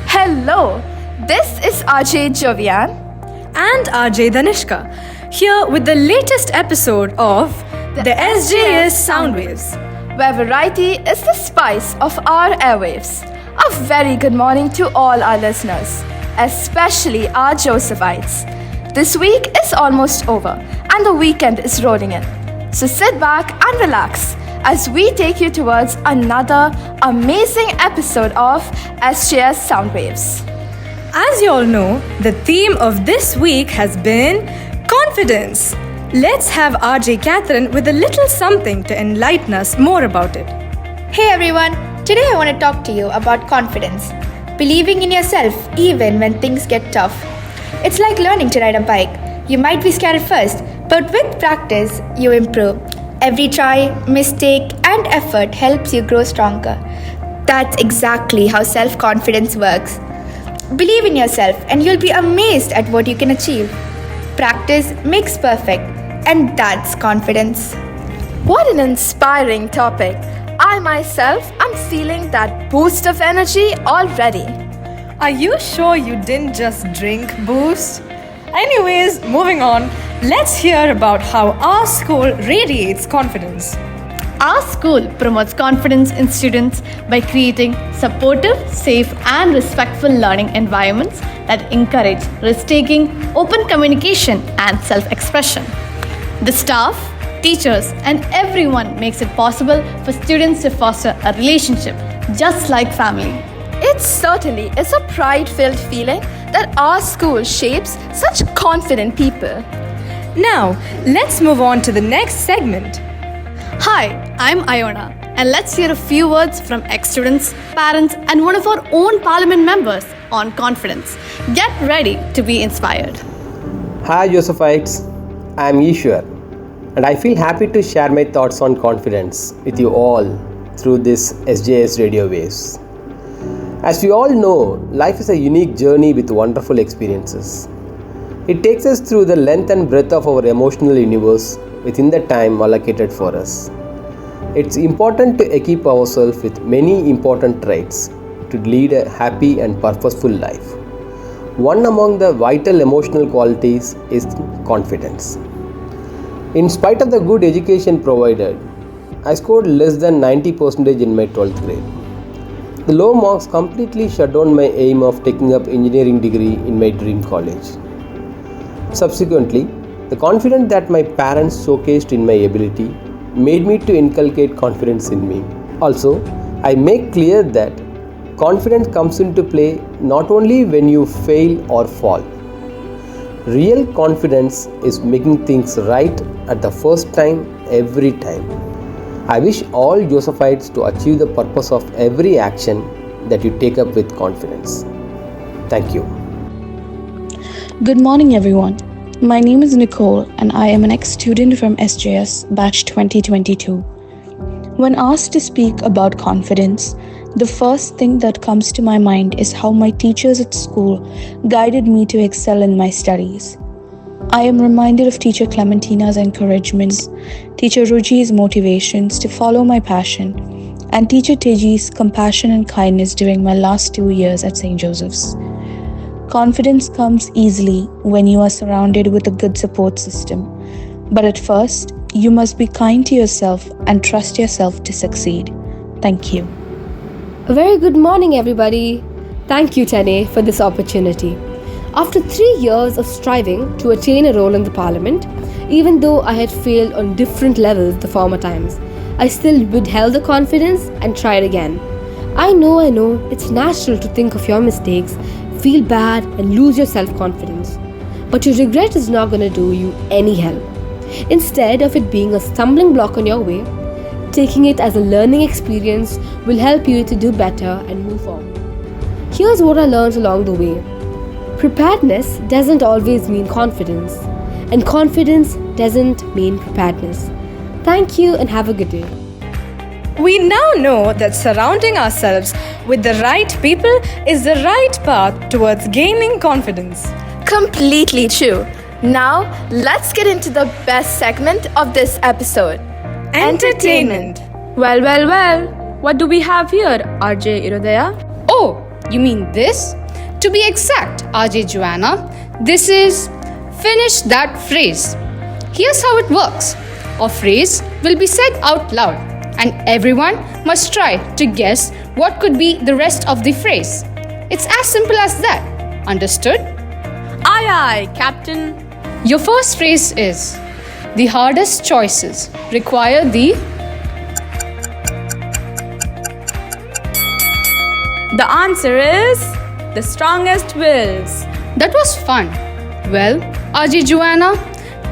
Hello, this is RJ Jovian and RJ Danishka, here with the latest episode of the SJS Soundwaves, where variety is the spice of our airwaves. A very good morning to all our listeners, especially our Josephites. This week is almost over and the weekend is rolling in. So sit back and relax as we take you towards another amazing episode of SJS Soundwaves. As you all know, the theme of this week has been confidence. Let's have RJ Catherine with a little something to enlighten us more about it. Hey everyone, today I want to talk to you about confidence. Believing in yourself even when things get tough. It's like learning to ride a bike. You might be scared at first, but with practice, you improve. Every try, mistake, and effort helps you grow stronger. That's exactly how self-confidence works. Believe in yourself and you'll be amazed at what you can achieve. Practice makes perfect, and that's confidence. What an inspiring topic. I myself am feeling that boost of energy already. Are you sure you didn't just drink Boost? Anyways, moving on, let's hear about how our school radiates confidence. Our school promotes confidence in students by creating supportive, safe, and respectful learning environments that encourage risk-taking, open communication, and self-expression. The staff, teachers, and everyone makes it possible for students to foster a relationship just like family. It certainly is a pride-filled feeling that our school shapes such confident people. Now, let's move on to the next segment. Hi, I'm Iona, and let's hear a few words from ex-students, parents, and one of our own parliament members on confidence. Get ready to be inspired. Hi Josephites, I am Ishwar, and I feel happy to share my thoughts on confidence with you all through this SJS radio waves. As we all know, life is a unique journey with wonderful experiences. It takes us through the length and breadth of our emotional universe within the time allocated for us. It's important to equip ourselves with many important traits to lead a happy and purposeful life. One among the vital emotional qualities is confidence. In spite of the good education provided, I scored less than 90% in my 12th grade. The low marks completely shut down my aim of taking up engineering degree in my dream college. Subsequently, the confidence that my parents showcased in my ability made me to inculcate confidence in me. Also, I make clear that confidence comes into play not only when you fail or fall. Real confidence is making things right at the first time, every time. I wish all Josephites to achieve the purpose of every action that you take up with confidence. Thank you. Good morning, everyone. My name is Nicole, and I am an ex-student from SJS Batch 2022. When asked to speak about confidence, the first thing that comes to my mind is how my teachers at school guided me to excel in my studies. I am reminded of Teacher Clementina's encouragements, Teacher Ruji's motivations to follow my passion, and Teacher Teji's compassion and kindness during my last 2 years at St. Joseph's. Confidence comes easily when you are surrounded with a good support system. But at first, you must be kind to yourself and trust yourself to succeed. Thank you. A very good morning, everybody. Thank you, Tene, for this opportunity. After 3 years of striving to attain a role in the parliament, even though I had failed on different levels the former times, I still withheld the confidence and tried again. I know, it's natural to think of your mistakes, feel bad and lose your self-confidence. But your regret is not going to do you any help. Instead of it being a stumbling block on your way, taking it as a learning experience will help you to do better and move forward. Here's what I learned along the way. Preparedness doesn't always mean confidence, and confidence doesn't mean preparedness. Thank you and have a good day. We now know that surrounding ourselves with the right people is the right path towards gaining confidence. Completely true. Now, let's get into the best segment of this episode. Entertainment. Well. what do we have here, RJ Irodaya? Oh, you mean this? To be exact, RJ Joanna, this is finish that phrase. Here's how it works. A phrase will be said out loud, and everyone must try to guess what could be the rest of the phrase. It's as simple as that. Understood? Aye, aye, Captain. Your first phrase is: the hardest choices require the. The answer is the strongest wills. That was fun. Well, RJ Joanna,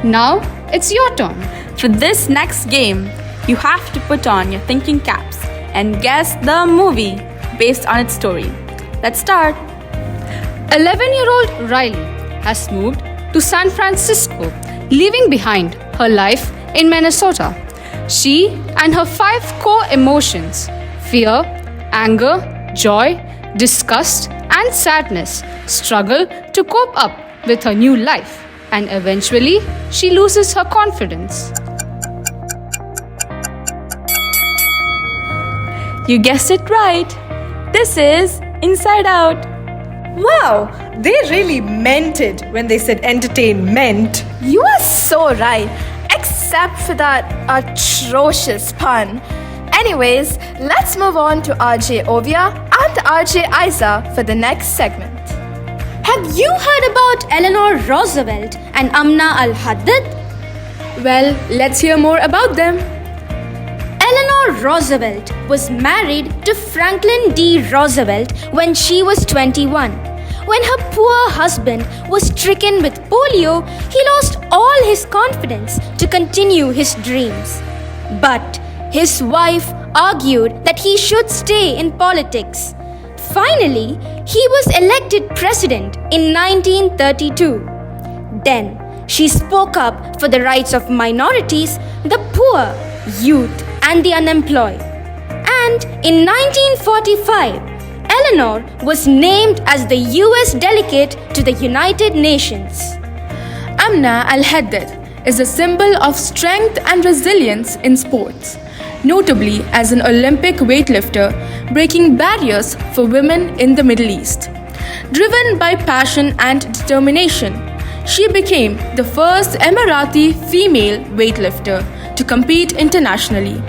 now it's your turn. For this next game, you have to put on your thinking caps and guess the movie based on its story. Let's start. 11-year-old Riley has moved to San Francisco, leaving behind her life in Minnesota. She and her 5 core emotions, fear, anger, joy, disgust, and sadness, struggle to cope up with her new life, and eventually she loses her confidence. You guessed it right. This is Inside Out. Wow, they really meant it when they said entertainment. You are so right, except for that atrocious pun. Anyways, let's move on to RJ Ovia and RJ Isa for the next segment. Have you heard about Eleanor Roosevelt and Amna al-Haddad? Well, let's hear more about them. Eleanor Roosevelt was married to Franklin D. Roosevelt when she was 21. When her poor husband was stricken with polio, he lost all his confidence to continue his dreams. But his wife argued that he should stay in politics. Finally, he was elected president in 1932. Then, she spoke up for the rights of minorities, the poor, youth, and the unemployed. And in 1945, Eleanor was named as the US delegate to the United Nations. Amna al-Haddad is a symbol of strength and resilience in sports, notably as an Olympic weightlifter breaking barriers for women in the Middle East. Driven by passion and determination, she became the first Emirati female weightlifter to compete internationally.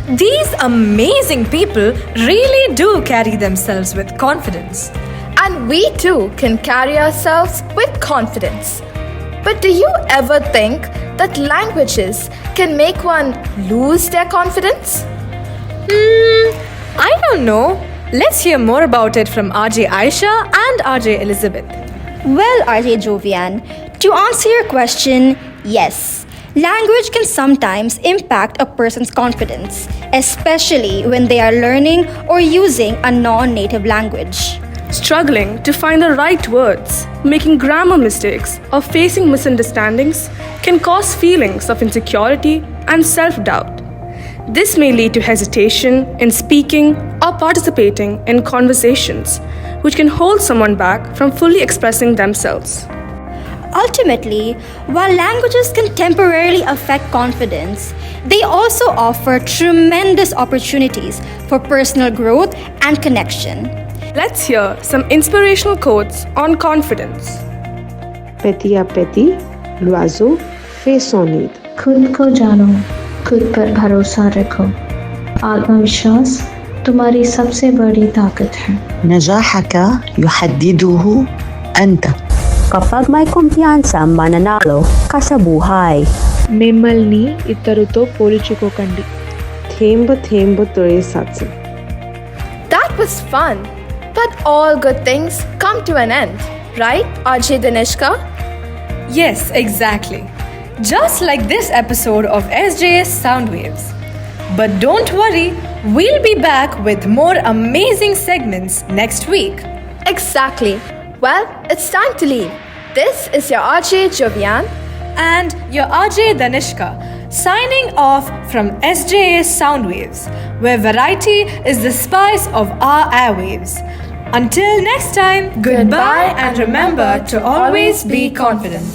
These amazing people really do carry themselves with confidence. And we too can carry ourselves with confidence. But do you ever think that languages can make one lose their confidence? I don't know. Let's hear more about it from RJ Aisha and RJ Elizabeth. Well, RJ Jovian, to answer your question, yes. Language can sometimes impact a person's confidence, especially when they are learning or using a non-native language. Struggling to find the right words, making grammar mistakes, or facing misunderstandings can cause feelings of insecurity and self-doubt. This may lead to hesitation in speaking or participating in conversations, which can hold someone back from fully expressing themselves. Ultimately, while languages can temporarily affect confidence, they also offer tremendous opportunities for personal growth and connection. Let's hear some inspirational quotes on confidence. Petit à petit, l'oiseau fait son nid. खुद को जानो, खुद पर भरोसा रखो. आत्मविश्वास तुम्हारी सबसे बड़ी ताकत है. نجاحك يحدده أنت. Kapag may kumpiyansa, mananalo ka sa buhay. మిమ్మల్ని ఇతరుతో పోల్చుకోకండి. Thembo thembo toye satse. That was fun. But all good things come to an end, right, RJ Danishka? Yes, exactly. Just like this episode of SJS Soundwaves. But don't worry, we'll be back with more amazing segments next week. Exactly. Well, it's time to leave. This is your RJ Jovian and your RJ Danishka signing off from SJS Soundwaves, where variety is the spice of our airwaves. Until next time, goodbye and remember to always be confident.